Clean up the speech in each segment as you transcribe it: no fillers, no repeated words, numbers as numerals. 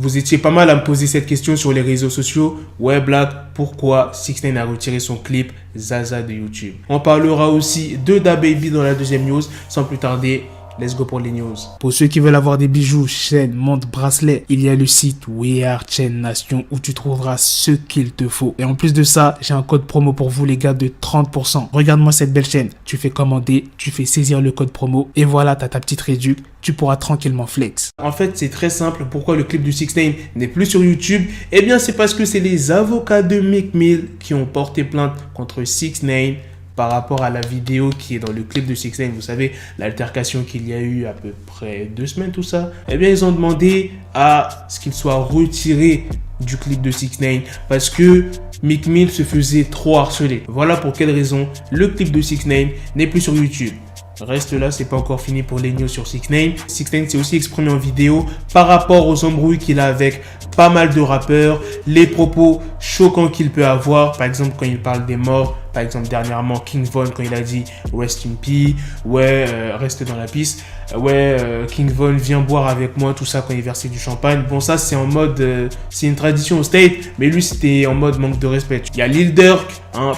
Vous étiez pas mal à me poser cette question sur les réseaux sociaux. Ouais Black, pourquoi 6ix9ine a retiré son clip Zaza de YouTube? On parlera aussi de DaBaby dans la deuxième news. Sans plus tarder, let's go pour les news. Pour ceux qui veulent avoir des bijoux, chaînes, montres, bracelets, il y a le site We Are Chain Nation où tu trouveras ce qu'il te faut. Et en plus de ça, j'ai un code promo pour vous les gars de 30%. Regarde-moi cette belle chaîne. Tu fais commander, tu fais saisir le code promo et voilà, t'as ta petite réduc. Tu pourras tranquillement flex. En fait, c'est très simple. Pourquoi le clip du 6ix9ine n'est plus sur YouTube? Eh bien, c'est parce que c'est les avocats de Meek Mill qui ont porté plainte contre 6ix9ine par rapport à la vidéo qui est dans le clip de 6ix9ine. Vous savez, l'altercation qu'il y a eu à peu près 2 semaines, tout ça. Eh bien, ils ont demandé à ce qu'il soit retiré du clip de 6ix9ine parce que Meek Mill se faisait trop harceler. Voilà pour quelle raison le clip de 6ix9ine n'est plus sur YouTube. Reste là, c'est pas encore fini pour les news sur 6ix9ine. 6ix9ine s'est aussi exprimé en vidéo par rapport aux embrouilles qu'il a avec pas mal de rappeurs, les propos choquants qu'il peut avoir, par exemple quand il parle des morts, par exemple dernièrement King Von quand il a dit rest in peace, reste dans la piste, King Von viens boire avec moi, tout ça quand il versait du champagne. Bon ça c'est en mode, c'est une tradition au State, mais lui c'était en mode manque de respect. Il y a Lil Durk,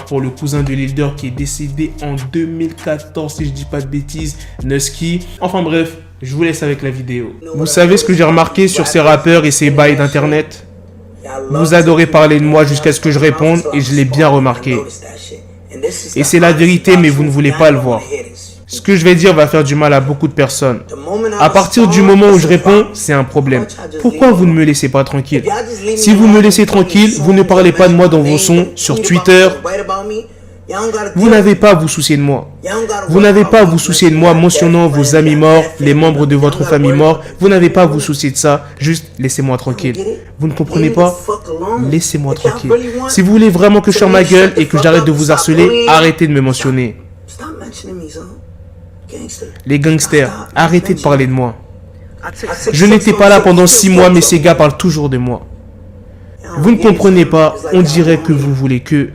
pour le cousin de Lil Durk qui est décédé en 2014 si je dis pas de bêtises, Nusky, enfin bref. Je vous laisse avec la vidéo. Vous savez ce que j'ai remarqué sur ces rappeurs et ces bails d'internet? Vous adorez parler de moi jusqu'à ce que je réponde et je l'ai bien remarqué. Et c'est la vérité mais vous ne voulez pas le voir. Ce que je vais dire va faire du mal à beaucoup de personnes. À partir du moment où je réponds, c'est un problème. Pourquoi vous ne me laissez pas tranquille? Si vous me laissez tranquille, vous ne parlez pas de moi dans vos sons, sur Twitter. Vous n'avez pas à vous soucier de moi. Vous n'avez pas à vous soucier de moi mentionnant vos amis morts, les membres de votre famille morts. Vous n'avez pas à vous soucier de ça. Juste laissez-moi tranquille. Vous ne comprenez pas? Laissez-moi tranquille. Si vous voulez vraiment que je ferme ma gueule et que j'arrête de vous harceler, arrêtez de me mentionner. Les gangsters, arrêtez de parler de moi. Je n'étais pas là pendant 6 mois, mais ces gars parlent toujours de moi. Vous ne comprenez pas, on dirait que vous voulez que...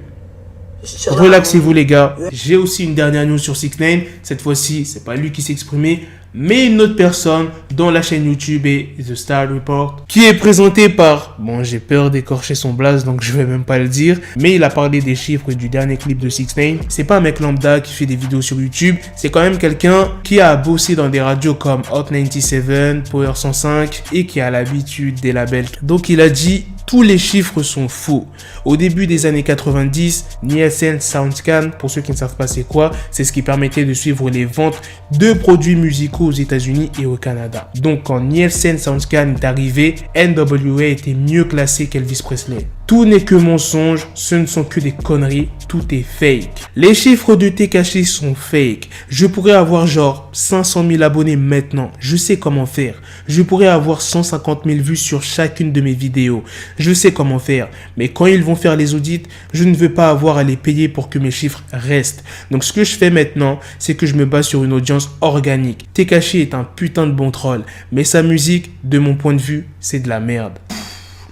Relaxez-vous les gars. J'ai aussi une dernière news sur 6ix9ine. Cette fois-ci, c'est pas lui qui s'est exprimé, mais une autre personne dont la chaîne YouTube est The Star Report, qui est présenté par... Bon, j'ai peur d'écorcher son blaze, donc je vais même pas le dire. Mais il a parlé des chiffres du dernier clip de 6ix9ine. C'est pas un mec lambda qui fait des vidéos sur YouTube. C'est quand même quelqu'un qui a bossé dans des radios comme Hot 97, Power 105 et qui a l'habitude des labels. Donc il a dit... Tous les chiffres sont faux. Au début des années 90, Nielsen SoundScan, pour ceux qui ne savent pas c'est quoi, c'est ce qui permettait de suivre les ventes de produits musicaux aux États-Unis et au Canada. Donc quand Nielsen SoundScan est arrivé, NWA était mieux classé qu'Elvis Presley. Tout n'est que mensonge, ce ne sont que des conneries, tout est fake. Les chiffres de Tekashi sont fake. Je pourrais avoir genre 500 000 abonnés maintenant, je sais comment faire. Je pourrais avoir 150 000 vues sur chacune de mes vidéos. Je sais comment faire, mais quand ils vont faire les audits, je ne veux pas avoir à les payer pour que mes chiffres restent. Donc ce que je fais maintenant, c'est que je me base sur une audience organique. Tekashi est un putain de bon troll, mais sa musique, de mon point de vue, c'est de la merde.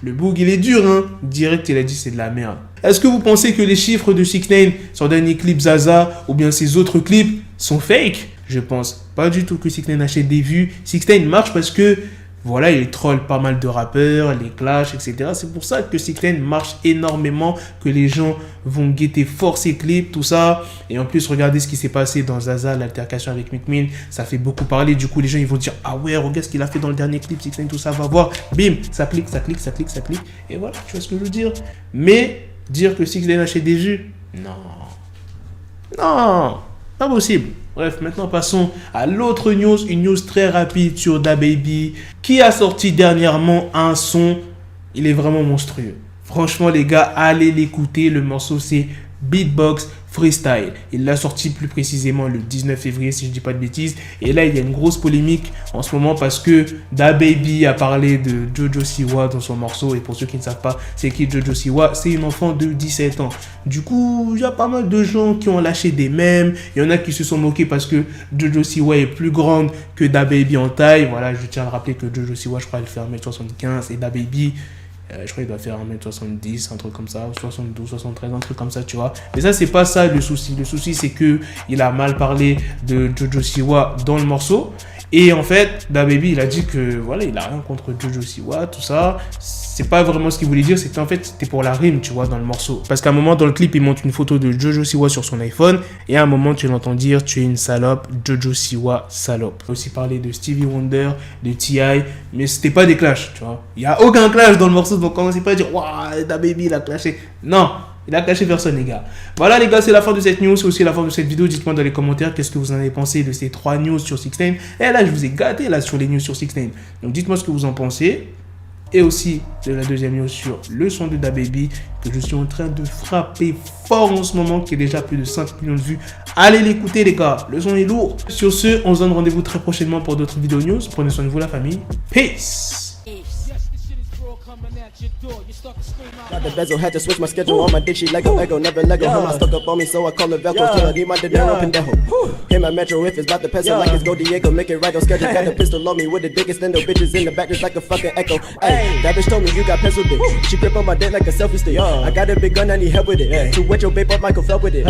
Le boug il est dur hein, direct il a dit c'est de la merde. Est-ce que vous pensez que les chiffres de 6ix9ine, son dernier clip Zaza ou bien ses autres clips sont fake? Je pense pas du tout que 6ix9ine achète des vues. 6ix9ine marche parce que voilà, il troll pas mal de rappeurs, les clashs, etc. C'est pour ça que 6ix9ine marche énormément, que les gens vont guetter fort ses clips, tout ça. Et en plus, regardez ce qui s'est passé dans Zaza, l'altercation avec Meek Mill. Ça fait beaucoup parler. Du coup, les gens ils vont dire « Ah ouais, regarde ce qu'il a fait dans le dernier clip, 6ix9ine, tout ça, va voir. » Bim, ça clique, ça clique, ça clique, ça clique. Et voilà, tu vois ce que je veux dire. Mais dire que 6ix9ine achète des vues, non. Non, pas possible. Bref, maintenant passons à l'autre news, une news très rapide sur DaBaby qui a sorti dernièrement un son, il est vraiment monstrueux. Franchement les gars, allez l'écouter, le morceau c'est Beatbox Freestyle. Il l'a sorti plus précisément le 19 février si je dis pas de bêtises. Et là il y a une grosse polémique en ce moment parce que DaBaby a parlé de Jojo Siwa dans son morceau. Et pour ceux qui ne savent pas c'est qui Jojo Siwa, c'est une enfant de 17 ans. Du coup il y a pas mal de gens qui ont lâché des mèmes. Il y en a qui se sont moqués parce que Jojo Siwa est plus grande que DaBaby en taille. Voilà, je tiens à rappeler que Jojo Siwa je crois elle fait 1m75 et DaBaby je crois qu'il doit faire 1m70, un truc comme ça, 72, 73, un truc comme ça, tu vois. Mais ça, c'est pas ça le souci. Le souci, c'est que il a mal parlé de Jojo Siwa dans le morceau. Et en fait, DaBaby, il a dit que voilà, il a rien contre Jojo Siwa, tout ça. C'est pas vraiment ce qu'il voulait dire, c'était en fait, c'était pour la rime, tu vois, dans le morceau. Parce qu'à un moment, dans le clip, il montre une photo de Jojo Siwa sur son iPhone. Et à un moment, tu l'entends dire, tu es une salope, Jojo Siwa, salope. Il a aussi parlé de Stevie Wonder, de T.I., mais c'était pas des clashs, tu vois. Il y a aucun clash dans le morceau, donc commencez pas à dire, waouh, DaBaby, il a clashé. Non. Il a caché personne, les gars. Voilà, les gars, c'est la fin de cette news. C'est aussi la fin de cette vidéo. Dites-moi dans les commentaires qu'est-ce que vous en avez pensé de ces 3 news sur 6ix9ine. Et là, je vous ai gâté là sur les news sur 6ix9ine. Donc, dites-moi ce que vous en pensez. Et aussi de la deuxième news sur le son de DaBaby que je suis en train de frapper fort en ce moment, qui est déjà plus de 5 millions de vues. Allez l'écouter, les gars. Le son est lourd. Sur ce, on se donne rendez-vous très prochainement pour d'autres vidéos news. Prenez soin de vous, la famille. Peace. Got the bezel, had to switch my schedule on my dick, she Lego, never Lego. Her mouth stuck up on me, so I call her Velcro. Till I need my dinero pendejo. Hit my metro if it's about to pencil, like it's Go Diego, make it right on schedule. Got a pistol on me with the dick extendo, bitches in the back just like a fucking echo. Hey, that bitch told me you got pencil dick. She grip on my dick like a selfie stick. I got a big gun, I need help with it. To wet your babe up, Michael fell with it.